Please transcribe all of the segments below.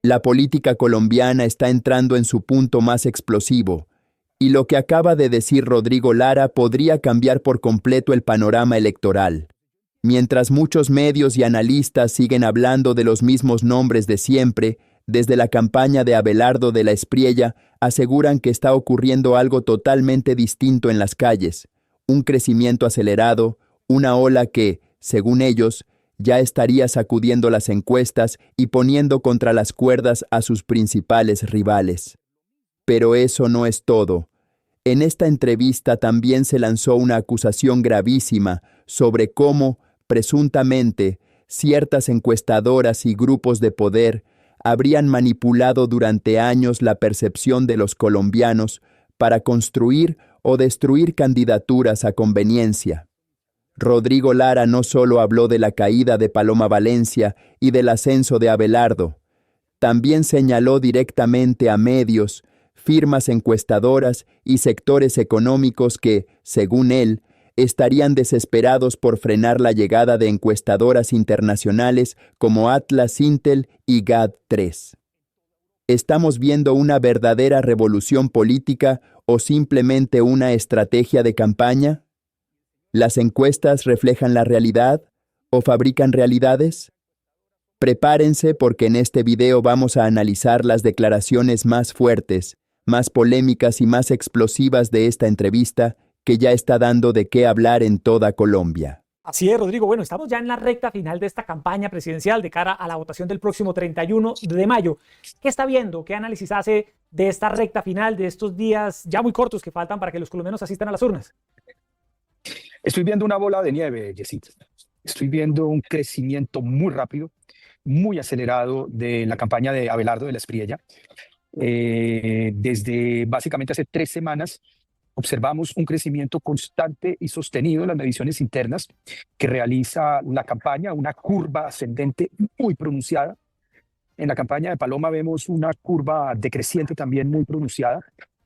La política colombiana está entrando en su punto más explosivo, y lo que acaba de decir Rodrigo Lara podría cambiar por completo el panorama electoral. Mientras muchos medios y analistas siguen hablando de los mismos nombres de siempre, desde la campaña de Abelardo de la Espriella aseguran que está ocurriendo algo totalmente distinto en las calles, un crecimiento acelerado, una ola que, según ellos, ya estaría sacudiendo las encuestas y poniendo contra las cuerdas a sus principales rivales. Pero eso no es todo. En esta entrevista también se lanzó una acusación gravísima sobre cómo, presuntamente, ciertas encuestadoras y grupos de poder habrían manipulado durante años la percepción de los colombianos para construir o destruir candidaturas a conveniencia. Rodrigo Lara no solo habló de la caída de Paloma Valencia y del ascenso de Abelardo, también señaló directamente a medios, firmas encuestadoras y sectores económicos que, según él, estarían desesperados por frenar la llegada de encuestadoras internacionales como Atlas Intel y GAD3. ¿Estamos viendo una verdadera revolución política o simplemente una estrategia de campaña? ¿Las encuestas reflejan la realidad o fabrican realidades? Prepárense porque en este video vamos a analizar las declaraciones más fuertes, más polémicas y más explosivas de esta entrevista que ya está dando de qué hablar en toda Colombia. Así es, Rodrigo. Bueno, estamos ya en la recta final de esta campaña presidencial de cara a la votación del próximo 31 de mayo. ¿Qué está viendo? ¿Qué análisis hace de esta recta final, de estos días ya muy cortos que faltan para que los colombianos asistan a las urnas? Estoy viendo una bola de nieve, Yesid. Estoy viendo un crecimiento muy rápido, muy acelerado de la campaña de Abelardo de la Espriella. Desde básicamente hace 3 semanas observamos un crecimiento constante y sostenido en las mediciones internas que realiza la campaña, una curva ascendente muy pronunciada. En la campaña de Paloma vemos una curva decreciente también muy pronunciada.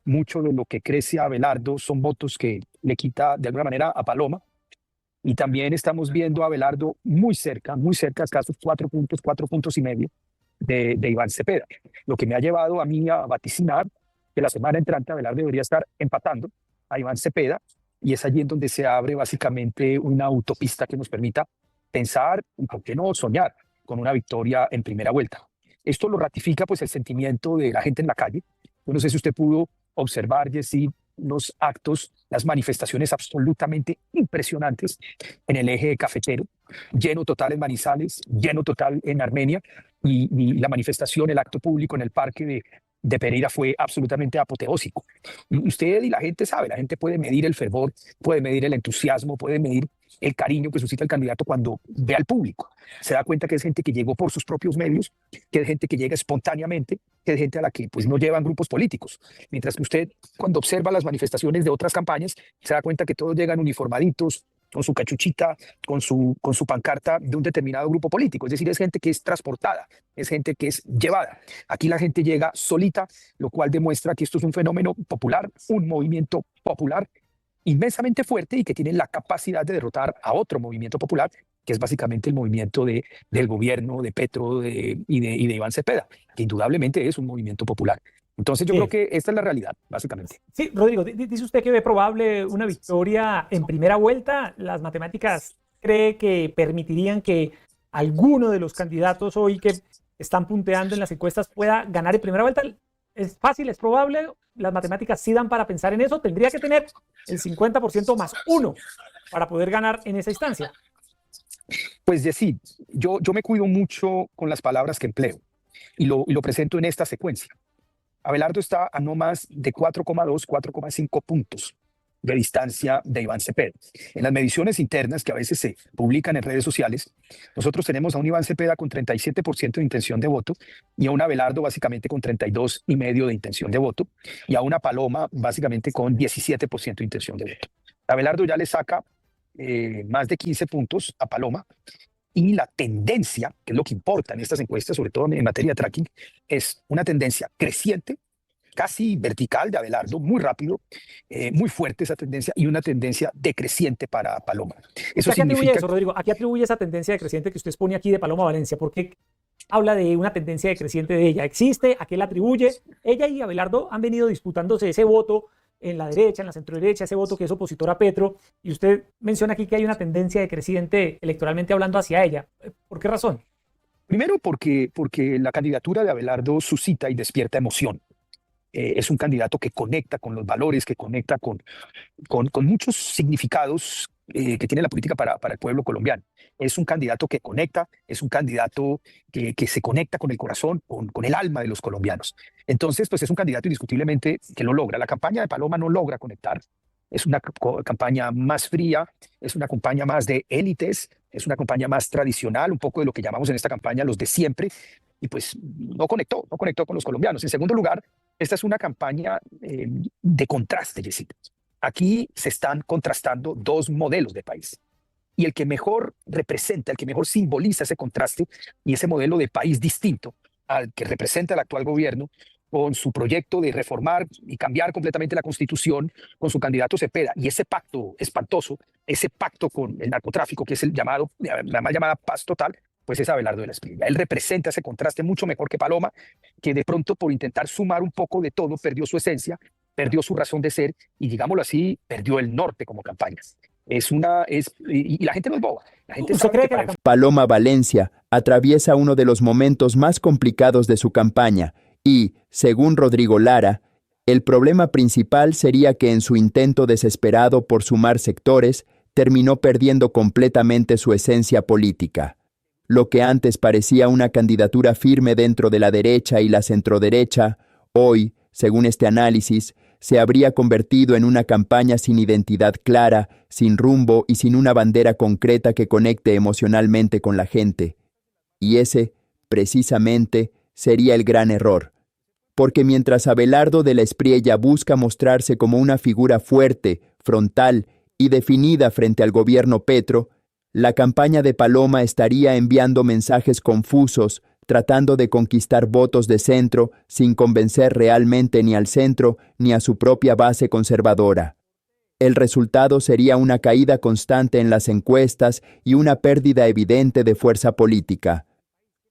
Mucho de lo que crece a Abelardo son votos que le quita de alguna manera a Paloma. Y también estamos viendo a Abelardo muy cerca, escasos 4 puntos y medio de Iván Cepeda. Lo que me ha llevado a mí a vaticinar que la semana entrante Abelardo debería estar empatando a Iván Cepeda, y es allí en donde se abre básicamente una autopista que nos permita pensar y, por qué no, soñar con una victoria en primera vuelta. Esto lo ratifica pues el sentimiento de la gente en la calle. Yo no sé si usted pudo observar, Jessy, los actos, las manifestaciones absolutamente impresionantes en el eje cafetero, lleno total en Manizales, lleno total en Armenia, y la manifestación, el acto público en el parque de Pereira fue absolutamente apoteósico. Y usted y la gente sabe, la gente puede medir el fervor, puede medir el entusiasmo, puede medir el cariño que suscita el candidato cuando ve al público. Se da cuenta que es gente que llegó por sus propios medios, que es gente que llega espontáneamente, que es gente a la que pues no llevan grupos políticos. Mientras que usted, cuando observa las manifestaciones de otras campañas, se da cuenta que todos llegan uniformaditos, con su cachuchita, con su pancarta de un determinado grupo político. Es decir, es gente que es transportada, es gente que es llevada. Aquí la gente llega solita, lo cual demuestra que esto es un fenómeno popular, un movimiento popular inmensamente fuerte y que tiene la capacidad de derrotar a otro movimiento popular, que es básicamente el movimiento del gobierno de Petro y de Iván Cepeda, que indudablemente es un movimiento popular. Entonces yo creo que esta es la realidad, básicamente. Sí, Rodrigo, dice usted que ve probable una victoria en primera vuelta. ¿Las matemáticas cree que permitirían que alguno de los candidatos hoy que están punteando en las encuestas pueda ganar en primera vuelta? ¿Es fácil, es probable? ¿Las matemáticas sí dan para pensar en eso? ¿Tendría que tener el 50% más uno para poder ganar en esa instancia? Pues decir, yo me cuido mucho con las palabras que empleo y lo presento en esta secuencia. Abelardo está a no más de 4,2, 4,5 puntos de distancia de Iván Cepeda. En las mediciones internas que a veces se publican en redes sociales, nosotros tenemos a un Iván Cepeda con 37% de intención de voto y a un Abelardo básicamente con 32,5% de intención de voto y a una Paloma básicamente con 17% de intención de voto. Abelardo ya le saca más de 15 puntos a Paloma, y la tendencia, que es lo que importa en estas encuestas, sobre todo en materia de tracking, es una tendencia creciente, casi vertical de Abelardo, muy rápido, muy fuerte esa tendencia, y una tendencia decreciente para Paloma. ¿Usted a qué atribuye eso, Rodrigo? ¿A qué atribuye esa tendencia decreciente que usted expone aquí de Paloma Valencia? ¿Por qué habla de una tendencia decreciente de ella. ¿Existe? ¿A qué la atribuye? Ella y Abelardo han venido disputándose ese voto en la derecha, en la centroderecha, ese voto que es opositor a Petro, y usted menciona aquí que hay una tendencia decreciente electoralmente hablando hacia ella. ¿Por qué razón? Primero porque la candidatura de Abelardo suscita y despierta emoción. Es un candidato que conecta con los valores, que conecta con muchos significados que tiene la política para el pueblo colombiano. Es un candidato que conecta, es un candidato que se conecta con el corazón, con el alma de los colombianos. Entonces, pues es un candidato indiscutiblemente que lo logra. La campaña de Paloma no logra conectar. Es una campaña más fría, es una campaña más de élites, es una campaña más tradicional, un poco de lo que llamamos en esta campaña los de siempre, y pues no conectó con los colombianos. En segundo lugar, esta es una campaña de contraste, Jessica. Aquí se están contrastando dos modelos de país. Y el que mejor representa, el que mejor simboliza ese contraste y ese modelo de país distinto al que representa el actual gobierno, con su proyecto de reformar y cambiar completamente la Constitución, con su candidato Cepeda, y ese pacto espantoso, ese pacto con el narcotráfico, que es la mal llamada paz total, pues es Abelardo de la Espriella. Él representa ese contraste mucho mejor que Paloma, que de pronto por intentar sumar un poco de todo, perdió su esencia, perdió su razón de ser y, digámoslo así, perdió el norte como campaña. Y la gente no es boba. La gente ¿Usted sabe cree que que para la Paloma Valencia atraviesa uno de los momentos más complicados de su campaña y, según Rodrigo Lara, el problema principal sería que en su intento desesperado por sumar sectores, terminó perdiendo completamente su esencia política. Lo que antes parecía una candidatura firme dentro de la derecha y la centroderecha, hoy, según este análisis, se habría convertido en una campaña sin identidad clara, sin rumbo y sin una bandera concreta que conecte emocionalmente con la gente. Y ese, precisamente, sería el gran error. Porque mientras Abelardo de la Espriella busca mostrarse como una figura fuerte, frontal y definida frente al gobierno Petro, la campaña de Paloma estaría enviando mensajes confusos, tratando de conquistar votos de centro sin convencer realmente ni al centro ni a su propia base conservadora. El resultado sería una caída constante en las encuestas y una pérdida evidente de fuerza política.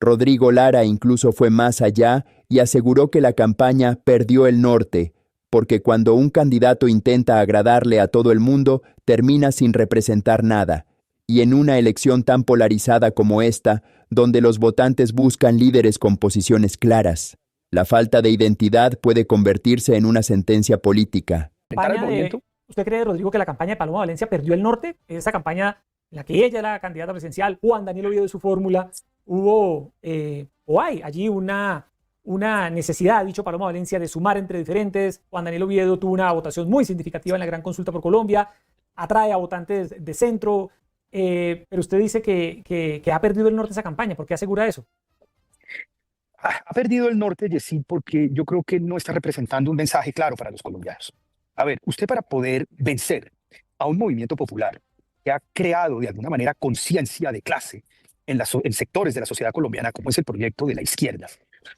Rodrigo Lara incluso fue más allá y aseguró que la campaña perdió el norte, porque cuando un candidato intenta agradarle a todo el mundo, termina sin representar nada. Y en una elección tan polarizada como esta, donde los votantes buscan líderes con posiciones claras, la falta de identidad puede convertirse en una sentencia política. enfrentar el movimiento. ¿Usted cree, Rodrigo, que la campaña de Paloma Valencia perdió el norte? Esa campaña en la que ella era candidata presidencial, Juan Daniel Oviedo de su fórmula, hubo o hay allí una necesidad, ha dicho Paloma Valencia, de sumar entre diferentes. Juan Daniel Oviedo tuvo una votación muy significativa en la gran consulta por Colombia, atrae a votantes de centro, pero usted dice que ha perdido el norte esa campaña. ¿Por qué asegura eso? Ha perdido el norte, Yesid, porque yo creo que no está representando un mensaje claro para los colombianos. A ver, usted para poder vencer a un movimiento popular que ha creado de alguna manera conciencia de clase en sectores de la sociedad colombiana, como es el proyecto de la izquierda,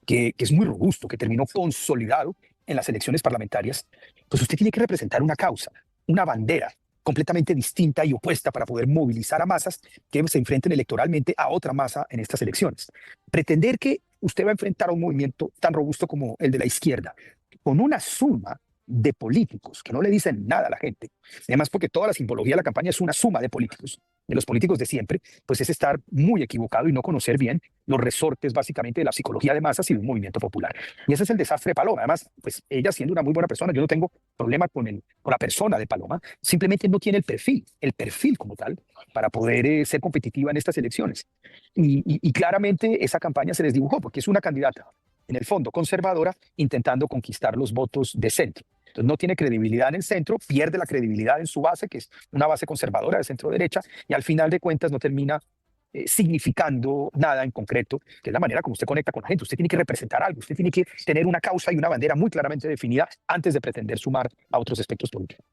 que es muy robusto, que terminó consolidado en las elecciones parlamentarias, pues usted tiene que representar una causa, una bandera completamente distinta y opuesta para poder movilizar a masas que se enfrenten electoralmente a otra masa en estas elecciones. Pretender que usted va a enfrentar a un movimiento tan robusto como el de la izquierda, con una suma de políticos que no le dicen nada a la gente, además porque toda la simbología de la campaña es una suma de políticos, de los políticos de siempre, pues es estar muy equivocado y no conocer bien los resortes básicamente de la psicología de masas y de un movimiento popular. Y ese es el desastre de Paloma. Además, pues ella siendo una muy buena persona, yo no tengo problema con la persona de Paloma, simplemente no tiene el perfil como tal para poder ser competitiva en estas elecciones. Y claramente esa campaña se les dibujó porque es una candidata en el fondo conservadora intentando conquistar los votos de centro. Entonces no tiene credibilidad en el centro, pierde la credibilidad en su base, que es una base conservadora de centro derecha, y al final de cuentas no termina significando nada en concreto, que es la manera como usted conecta con la gente. Usted tiene que representar algo, usted tiene que tener una causa y una bandera muy claramente definida antes de pretender sumar a otros aspectos políticos.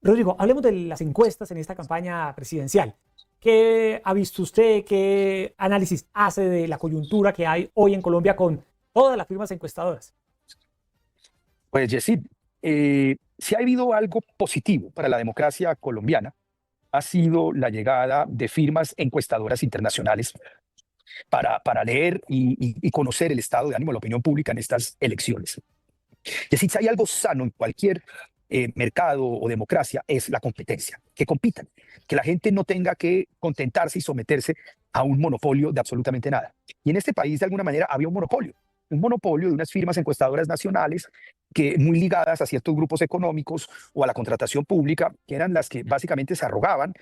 Rodrigo, hablemos de las encuestas en esta campaña presidencial. ¿Qué ha visto usted? ¿Qué análisis hace de la coyuntura que hay hoy en Colombia con todas las firmas encuestadoras? Pues, Yesid, si ha habido algo positivo para la democracia colombiana, ha sido la llegada de firmas encuestadoras internacionales para leer y conocer el estado de ánimo de la opinión pública en estas elecciones. Es decir, si hay algo sano en cualquier mercado o democracia, es la competencia, que compitan, que la gente no tenga que contentarse y someterse a un monopolio de absolutamente nada. Y en este país, de alguna manera, había un monopolio de unas firmas encuestadoras nacionales que muy ligadas a ciertos grupos económicos o a la contratación pública, que eran las que básicamente se arrogaban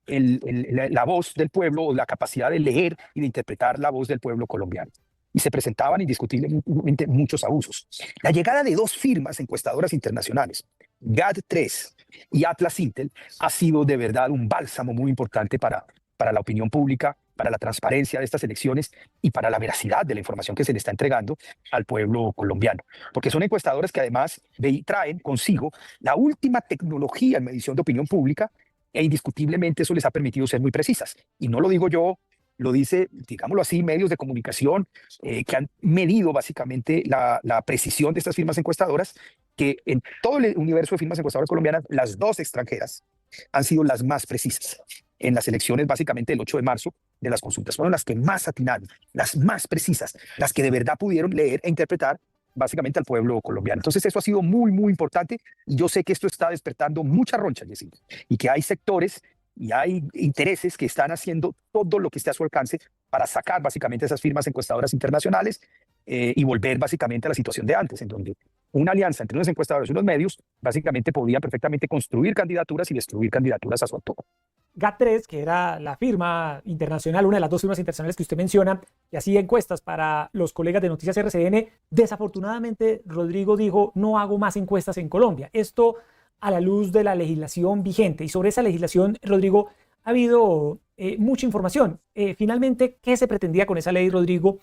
la voz del pueblo o la capacidad de leer y de interpretar la voz del pueblo colombiano. Y se presentaban indiscutiblemente muchos abusos. La llegada de dos firmas encuestadoras internacionales, GAD3 y Atlas Intel, ha sido de verdad un bálsamo muy importante para la opinión pública, para la transparencia de estas elecciones y para la veracidad de la información que se le está entregando al pueblo colombiano. Porque son encuestadoras que además traen consigo la última tecnología en medición de opinión pública, e indiscutiblemente eso les ha permitido ser muy precisas. Y no lo digo yo, lo dice, digámoslo así, medios de comunicación que han medido básicamente la precisión de estas firmas encuestadoras, que en todo el universo de firmas encuestadoras colombianas, las dos extranjeras han sido las más precisas. En las elecciones básicamente el 8 de marzo de las consultas fueron las que más atinaron, las más precisas, las que de verdad pudieron leer e interpretar básicamente al pueblo colombiano. Entonces eso ha sido muy, muy importante. Yo sé que esto está despertando mucha roncha, Yesenia, y que hay sectores y hay intereses que están haciendo todo lo que esté a su alcance para sacar básicamente esas firmas encuestadoras internacionales y volver básicamente a la situación de antes, en donde una alianza entre unos encuestadores y unos medios básicamente podía perfectamente construir candidaturas y destruir candidaturas a su antojo. GAT3, que era la firma internacional, una de las dos firmas internacionales que usted menciona, que hacía encuestas para los colegas de Noticias RCN, desafortunadamente Rodrigo dijo, no hago más encuestas en Colombia. Esto a la luz de la legislación vigente. Y sobre esa legislación, Rodrigo, ha habido mucha información. Finalmente, ¿qué se pretendía con esa ley, Rodrigo?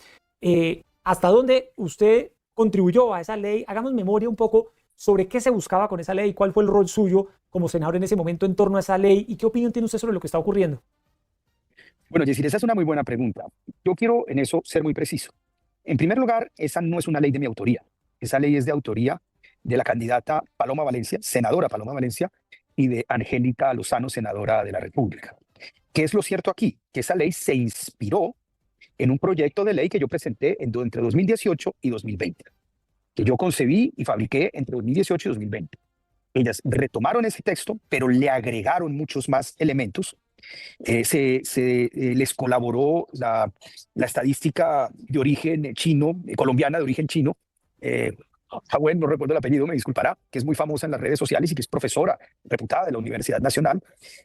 ¿Hasta dónde usted contribuyó a esa ley? Hagamos memoria un poco sobre qué se buscaba con esa ley, cuál fue el rol suyo como senador en ese momento en torno a esa ley y qué opinión tiene usted sobre lo que está ocurriendo. Bueno, Yesir, esa es una muy buena pregunta. Yo quiero en eso ser muy preciso. En primer lugar, esa no es una ley de mi autoría. Esa ley es de autoría de la candidata Paloma Valencia, senadora Paloma Valencia, y de Angélica Lozano, senadora de la República. ¿Qué es lo cierto aquí? Que esa ley se inspiró en un proyecto de ley que yo presenté entre 2018 y 2020, que yo concebí y fabriqué entre 2018 y 2020. Ellas retomaron ese texto, pero le agregaron muchos más elementos. Les colaboró la estadística de origen chino, colombiana de origen chino, bueno, no recuerdo el apellido, me disculpará, que es muy famosa en las redes sociales y que es profesora reputada de la Universidad Nacional,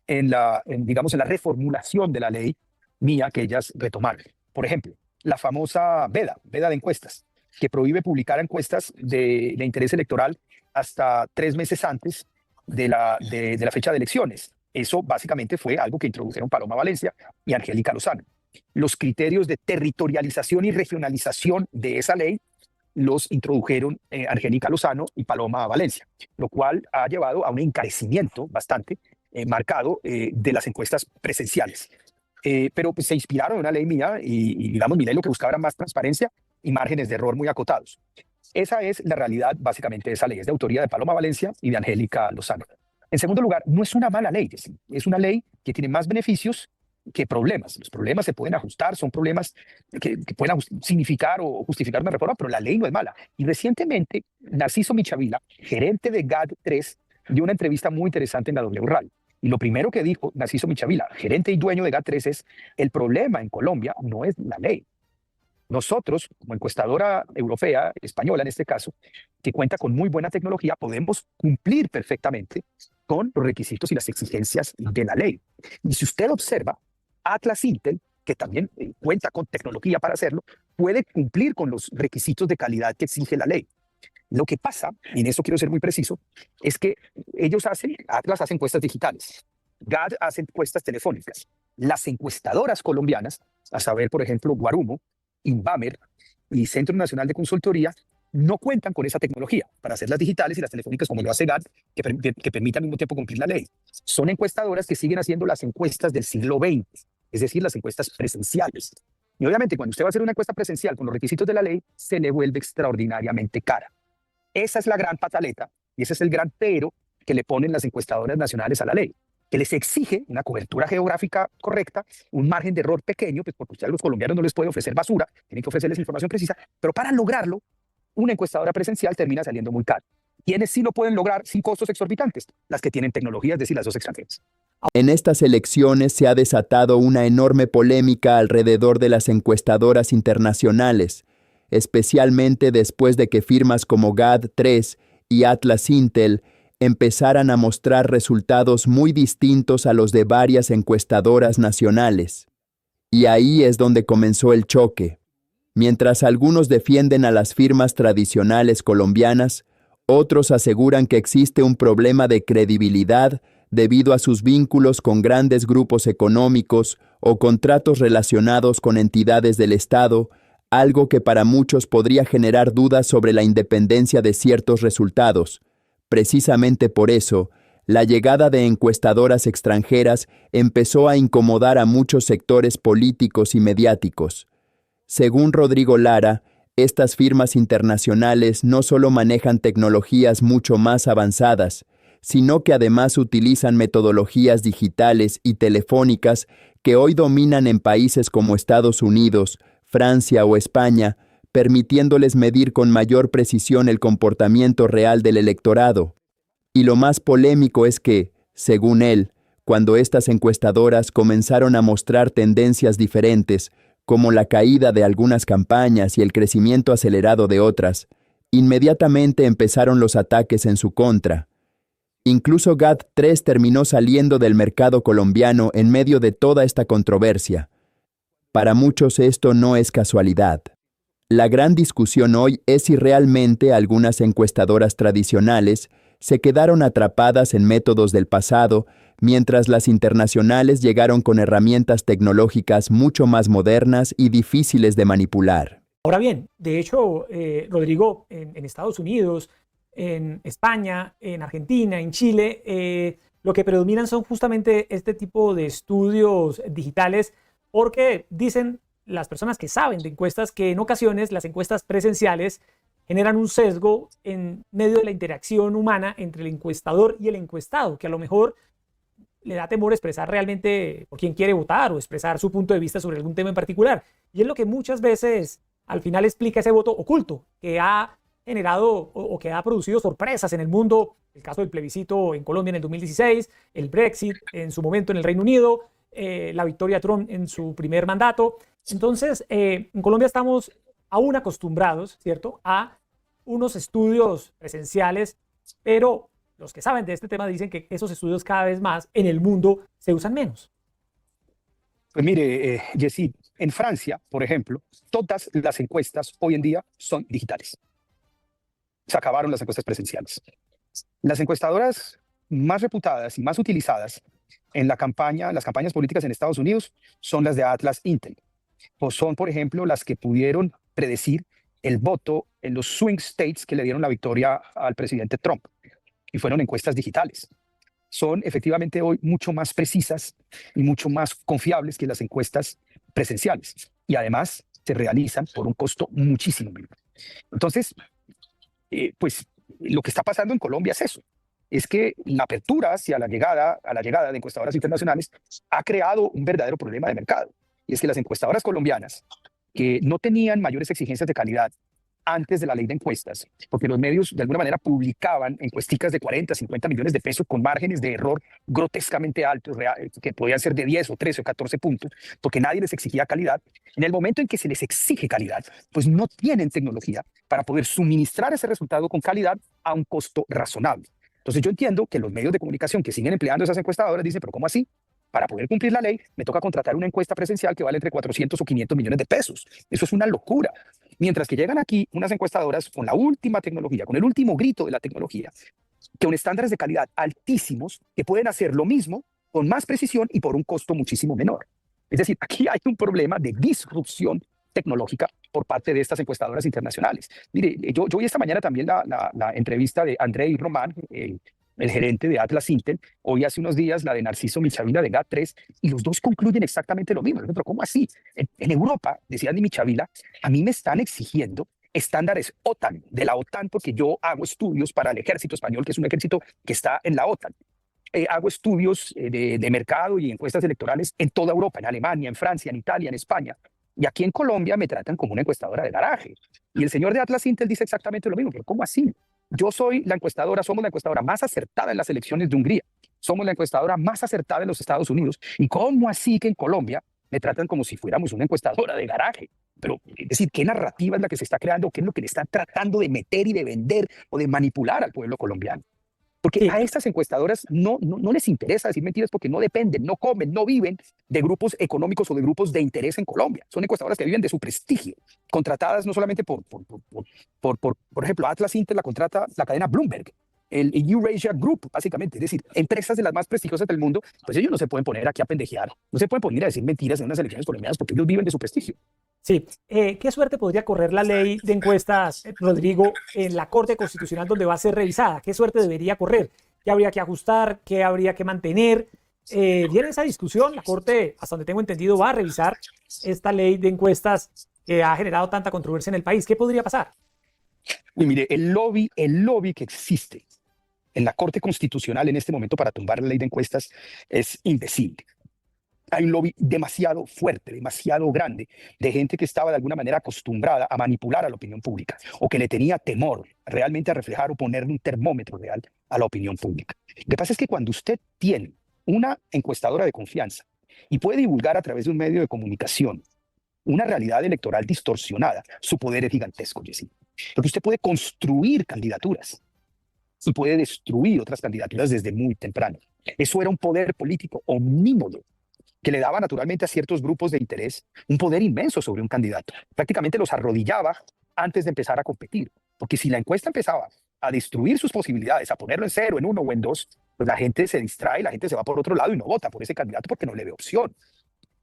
digamos, en la reformulación de la ley mía que ellas retomaron. Por ejemplo, la famosa veda de encuestas, que prohíbe publicar encuestas de interés electoral hasta 3 meses antes de la fecha de elecciones. Eso básicamente fue algo que introdujeron Paloma Valencia y Angélica Lozano. Los criterios de territorialización y regionalización de esa ley los introdujeron Angélica Lozano y Paloma Valencia, lo cual ha llevado a un encarecimiento bastante marcado de las encuestas presenciales. Pero pues, se inspiraron en una ley mía y digamos, mi ley lo que buscaba era más transparencia y márgenes de error muy acotados. Esa es la realidad básicamente de esa ley, es de autoría de Paloma Valencia y de Angélica Lozano. En segundo lugar, no es una mala ley, es una ley que tiene más beneficios que problemas. Los problemas se pueden ajustar, son problemas que pueden significar o justificar una reforma, pero la ley no es mala. Y recientemente, Narciso Michavila, gerente de GAD3, dio una entrevista muy interesante en la W Radio. Y lo primero que dijo Narciso Michavila, gerente y dueño de GAD3, es: el problema en Colombia no es la ley. Nosotros, como encuestadora europea, española en este caso, que cuenta con muy buena tecnología, podemos cumplir perfectamente con los requisitos y las exigencias de la ley. Y si usted observa, Atlas Intel, que también cuenta con tecnología para hacerlo, puede cumplir con los requisitos de calidad que exige la ley. Lo que pasa, y en eso quiero ser muy preciso, es que Atlas hace encuestas digitales, GAD hace encuestas telefónicas. Las encuestadoras colombianas, a saber, por ejemplo, Guarumo, Invamer y Centro Nacional de Consultoría, no cuentan con esa tecnología para hacer las digitales y las telefónicas como lo hace GAD, que permita al mismo tiempo cumplir la ley. Son encuestadoras que siguen haciendo las encuestas del siglo XX, es decir, las encuestas presenciales. Y obviamente cuando usted va a hacer una encuesta presencial con los requisitos de la ley, se le vuelve extraordinariamente cara. Esa es la gran pataleta y ese es el gran pero que le ponen las encuestadoras nacionales a la ley, que les exige una cobertura geográfica correcta, un margen de error pequeño, pues porque usted a los colombianos no les puede ofrecer basura, tienen que ofrecerles información precisa, pero para lograrlo, una encuestadora presencial termina saliendo muy cara. ¿Quiénes sí lo pueden lograr sin costos exorbitantes? Las que tienen tecnología, es decir, las dos extranjeras. En estas elecciones se ha desatado una enorme polémica alrededor de las encuestadoras internacionales, especialmente después de que firmas como GAD3 y Atlas Intel empezaran a mostrar resultados muy distintos a los de varias encuestadoras nacionales. Y ahí es donde comenzó el choque. Mientras algunos defienden a las firmas tradicionales colombianas, otros aseguran que existe un problema de credibilidad debido a sus vínculos con grandes grupos económicos o contratos relacionados con entidades del Estado, algo que para muchos podría generar dudas sobre la independencia de ciertos resultados. Precisamente por eso, la llegada de encuestadoras extranjeras empezó a incomodar a muchos sectores políticos y mediáticos. Según Rodrigo Lara, estas firmas internacionales no solo manejan tecnologías mucho más avanzadas, sino que además utilizan metodologías digitales y telefónicas que hoy dominan en países como Estados Unidos, Francia o España, permitiéndoles medir con mayor precisión el comportamiento real del electorado. Y lo más polémico es que, según él, cuando estas encuestadoras comenzaron a mostrar tendencias diferentes, como la caída de algunas campañas y el crecimiento acelerado de otras, inmediatamente empezaron los ataques en su contra. Incluso GAD3 terminó saliendo del mercado colombiano en medio de toda esta controversia. Para muchos esto no es casualidad. La gran discusión hoy es si realmente algunas encuestadoras tradicionales se quedaron atrapadas en métodos del pasado, mientras las internacionales llegaron con herramientas tecnológicas mucho más modernas y difíciles de manipular. Ahora bien, de hecho, Rodrigo, en Estados Unidos, en España, en Argentina, en Chile, lo que predominan son justamente este tipo de estudios digitales, porque dicen las personas que saben de encuestas que en ocasiones las encuestas presenciales generan un sesgo en medio de la interacción humana entre el encuestador y el encuestado, que a lo mejor le da temor expresar realmente por quién quiere votar o expresar su punto de vista sobre algún tema en particular. Y es lo que muchas veces al final explica ese voto oculto que ha generado o que ha producido sorpresas en el mundo. El caso del plebiscito en Colombia en el 2016, el Brexit en su momento en el Reino Unido, la victoria de Trump en su primer mandato. Entonces, en Colombia estamos aún acostumbrados, ¿cierto?, a unos estudios presenciales, pero los que saben de este tema dicen que esos estudios cada vez más en el mundo se usan menos. Pues mire, Jessy, en Francia, por ejemplo, todas las encuestas hoy en día son digitales. Se acabaron las encuestas presenciales. Las encuestadoras más reputadas y más utilizadas en las campañas políticas en Estados Unidos son las de Atlas Intel. Pues son, por ejemplo, las que pudieron predecir el voto en los swing states que le dieron la victoria al presidente Trump. Y fueron encuestas digitales. Son efectivamente hoy mucho más precisas y mucho más confiables que las encuestas presenciales. Y además se realizan por un costo muchísimo menor. Entonces, pues lo que está pasando en Colombia es eso. Es que la apertura hacia la llegada de encuestadoras internacionales ha creado un verdadero problema de mercado. Y es que las encuestadoras colombianas, que no tenían mayores exigencias de calidad antes de la ley de encuestas, porque los medios de alguna manera publicaban encuesticas de 40, 50 millones de pesos con márgenes de error grotescamente altos, que podían ser de 10 o 13 o 14 puntos, porque nadie les exigía calidad. En el momento en que se les exige calidad, pues no tienen tecnología para poder suministrar ese resultado con calidad a un costo razonable. Entonces yo entiendo que los medios de comunicación que siguen empleando esas encuestadoras dicen, pero ¿cómo así? Para poder cumplir la ley, me toca contratar una encuesta presencial que vale entre 400 o 500 millones de pesos. Eso es una locura. Mientras que llegan aquí unas encuestadoras con la última tecnología, con el último grito de la tecnología, con estándares de calidad altísimos, que pueden hacer lo mismo con más precisión y por un costo muchísimo menor. Es decir, aquí hay un problema de disrupción tecnológica por parte de estas encuestadoras internacionales. Mire, yo vi esta mañana también la entrevista de Andrei Roman, el gerente de Atlas Intel, hoy hace unos días la de Narciso Michavila de GAD3, y los dos concluyen exactamente lo mismo. Pero ¿cómo así? En Europa, decía Andy Michavila, a mí me están exigiendo estándares OTAN, de la OTAN, porque yo hago estudios para el ejército español, que es un ejército que está en la OTAN. hago estudios de mercado y encuestas electorales en toda Europa, en Alemania, en Francia, en Italia, en España. Y aquí en Colombia me tratan como una encuestadora de garaje. Y el señor de Atlas Intel dice exactamente lo mismo. Pero ¿cómo así? Yo soy la encuestadora, somos la encuestadora más acertada en las elecciones de Hungría. Somos la encuestadora más acertada en los Estados Unidos. ¿Y cómo así que en Colombia me tratan como si fuéramos una encuestadora de garaje? Pero, es decir, ¿qué narrativa es la que se está creando? ¿Qué es lo que le están tratando de meter y de vender o de manipular al pueblo colombiano? Porque Sí. a estas encuestadoras no les interesa decir mentiras porque no dependen, no comen, no viven de grupos económicos o de grupos de interés en Colombia. Son encuestadoras que viven de su prestigio, contratadas no solamente por ejemplo, Atlas Intel la contrata la cadena Bloomberg, el Eurasia Group, básicamente. Es decir, empresas de las más prestigiosas del mundo, pues ellos no se pueden poner aquí a pendejear, no se pueden poner a decir mentiras en unas elecciones colombianas porque ellos viven de su prestigio. Sí, ¿qué suerte podría correr la ley de encuestas, Rodrigo, en la Corte Constitucional donde va a ser revisada? ¿Qué suerte debería correr? ¿Qué habría que ajustar? ¿Qué habría que mantener? Viene esa discusión, la Corte, hasta donde tengo entendido, va a revisar esta ley de encuestas que ha generado tanta controversia en el país. ¿Qué podría pasar? Y mire, el lobby que existe en la Corte Constitucional en este momento para tumbar la ley de encuestas es indecible. Hay un lobby demasiado fuerte, demasiado grande, de gente que estaba de alguna manera acostumbrada a manipular a la opinión pública o que le tenía temor realmente a reflejar o ponerle un termómetro real a la opinión pública. Lo que pasa es que cuando usted tiene una encuestadora de confianza y puede divulgar a través de un medio de comunicación una realidad electoral distorsionada, su poder es gigantesco, Jessy. Porque usted puede construir candidaturas y puede destruir otras candidaturas desde muy temprano. Eso era un poder político omnímodo que le daba naturalmente a ciertos grupos de interés un poder inmenso sobre un candidato. Prácticamente los arrodillaba antes de empezar a competir. Porque si la encuesta empezaba a destruir sus posibilidades, a ponerlo en 0, en 1 o en 2, pues la gente se distrae, la gente se va por otro lado y no vota por ese candidato porque no le ve opción.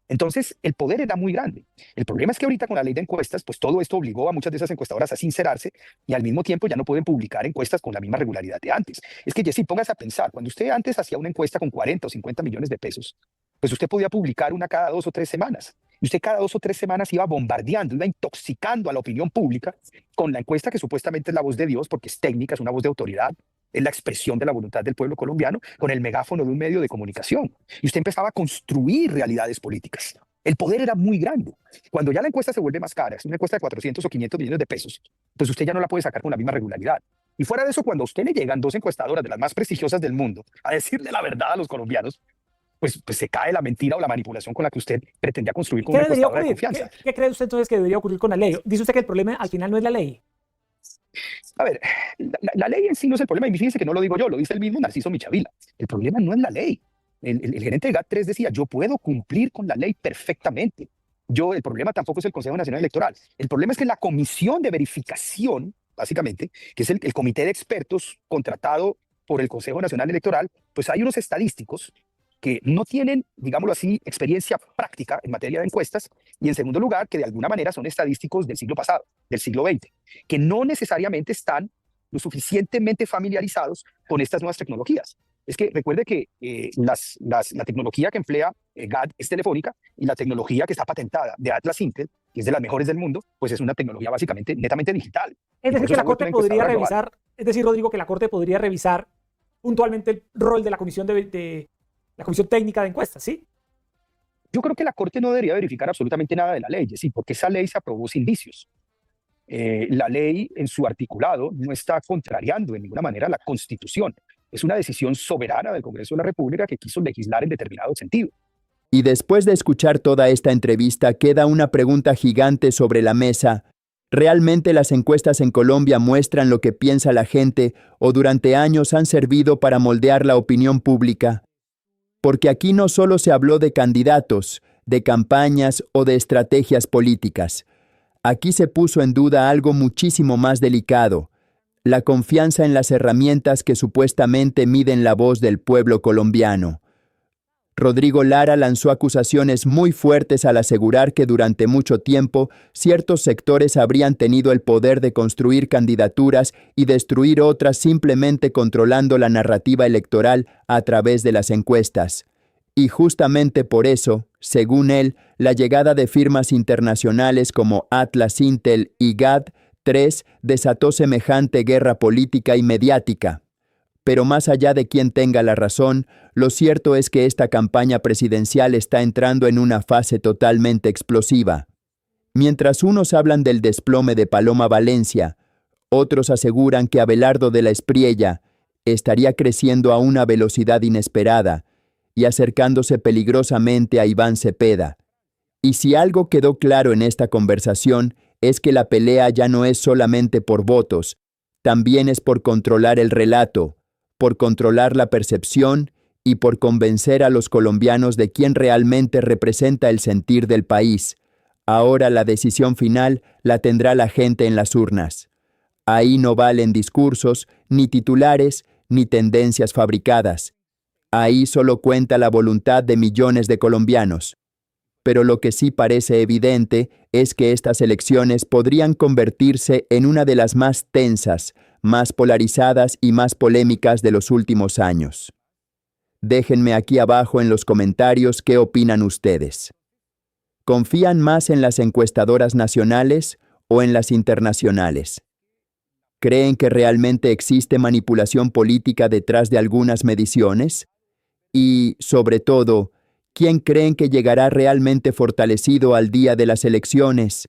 Entonces, el poder era muy grande. El problema es que ahorita con la ley de encuestas, pues todo esto obligó a muchas de esas encuestadoras a sincerarse y al mismo tiempo ya no pueden publicar encuestas con la misma regularidad de antes. Es que, Jessy, póngase a pensar, cuando usted antes hacía una encuesta con 40 o 50 millones de pesos, pues usted podía publicar una cada 2 o 3 semanas. Y usted cada 2 o 3 semanas iba bombardeando, iba intoxicando a la opinión pública con la encuesta que supuestamente es la voz de Dios, porque es técnica, es una voz de autoridad, es la expresión de la voluntad del pueblo colombiano, con el megáfono de un medio de comunicación. Y usted empezaba a construir realidades políticas. El poder era muy grande. Cuando ya la encuesta se vuelve más cara, es una encuesta de 400 o 500 millones de pesos, pues usted ya no la puede sacar con la misma regularidad. Y fuera de eso, cuando a usted le llegan 2 encuestadoras de las más prestigiosas del mundo a decirle la verdad a los colombianos, pues se cae la mentira o la manipulación con la que usted pretendía construir con ¿Qué una debería encuestadora de ocurrir? confianza. ¿Qué cree usted entonces que debería ocurrir con la ley? Dice usted que el problema al final no es la ley. A ver, la ley en sí no es el problema, y fíjense que no lo digo yo, lo dice el mismo Narciso Michavila. El problema no es la ley. El gerente de GAT3 decía, yo puedo cumplir con la ley perfectamente. El problema tampoco es el Consejo Nacional Electoral. El problema es que la comisión de verificación, básicamente, que es el comité de expertos contratado por el Consejo Nacional Electoral, pues hay unos estadísticos que no tienen, digámoslo así, experiencia práctica en materia de encuestas, y en segundo lugar, que de alguna manera son estadísticos del siglo pasado, del siglo XX, que no necesariamente están lo suficientemente familiarizados con estas nuevas tecnologías. Es que recuerde que la tecnología que emplea GAD es telefónica, y la tecnología que está patentada de Atlas Intel, que es de las mejores del mundo, pues es una tecnología básicamente netamente digital. Es decir, que la Corte podría revisar, es decir, Rodrigo, que la Corte podría revisar puntualmente el rol de la Comisión la Comisión Técnica de Encuestas, ¿sí? Yo creo que la Corte no debería verificar absolutamente nada de la ley, sí, porque esa ley se aprobó sin vicios. La ley en su articulado no está contrariando de ninguna manera la Constitución. Es una decisión soberana del Congreso de la República que quiso legislar en determinado sentido. Y después de escuchar toda esta entrevista, queda una pregunta gigante sobre la mesa. ¿Realmente las encuestas en Colombia muestran lo que piensa la gente o durante años han servido para moldear la opinión pública? Porque aquí no solo se habló de candidatos, de campañas o de estrategias políticas. Aquí se puso en duda algo muchísimo más delicado: la confianza en las herramientas que supuestamente miden la voz del pueblo colombiano. Rodrigo Lara lanzó acusaciones muy fuertes al asegurar que durante mucho tiempo ciertos sectores habrían tenido el poder de construir candidaturas y destruir otras simplemente controlando la narrativa electoral a través de las encuestas. Y justamente por eso, según él, la llegada de firmas internacionales como Atlas Intel y GAD3 desató semejante guerra política y mediática. Pero más allá de quién tenga la razón, lo cierto es que esta campaña presidencial está entrando en una fase totalmente explosiva. Mientras unos hablan del desplome de Paloma Valencia, otros aseguran que Abelardo de la Espriella estaría creciendo a una velocidad inesperada y acercándose peligrosamente a Iván Cepeda. Y si algo quedó claro en esta conversación es que la pelea ya no es solamente por votos, también es por controlar el relato, por controlar la percepción y por convencer a los colombianos de quién realmente representa el sentir del país. Ahora la decisión final la tendrá la gente en las urnas. Ahí no valen discursos, ni titulares, ni tendencias fabricadas. Ahí solo cuenta la voluntad de millones de colombianos. Pero lo que sí parece evidente es que estas elecciones podrían convertirse en una de las más tensas, más polarizadas y más polémicas de los últimos años. Déjenme aquí abajo en los comentarios qué opinan ustedes. ¿Confían más en las encuestadoras nacionales o en las internacionales? ¿Creen que realmente existe manipulación política detrás de algunas mediciones? Y, sobre todo, ¿quién creen que llegará realmente fortalecido al día de las elecciones?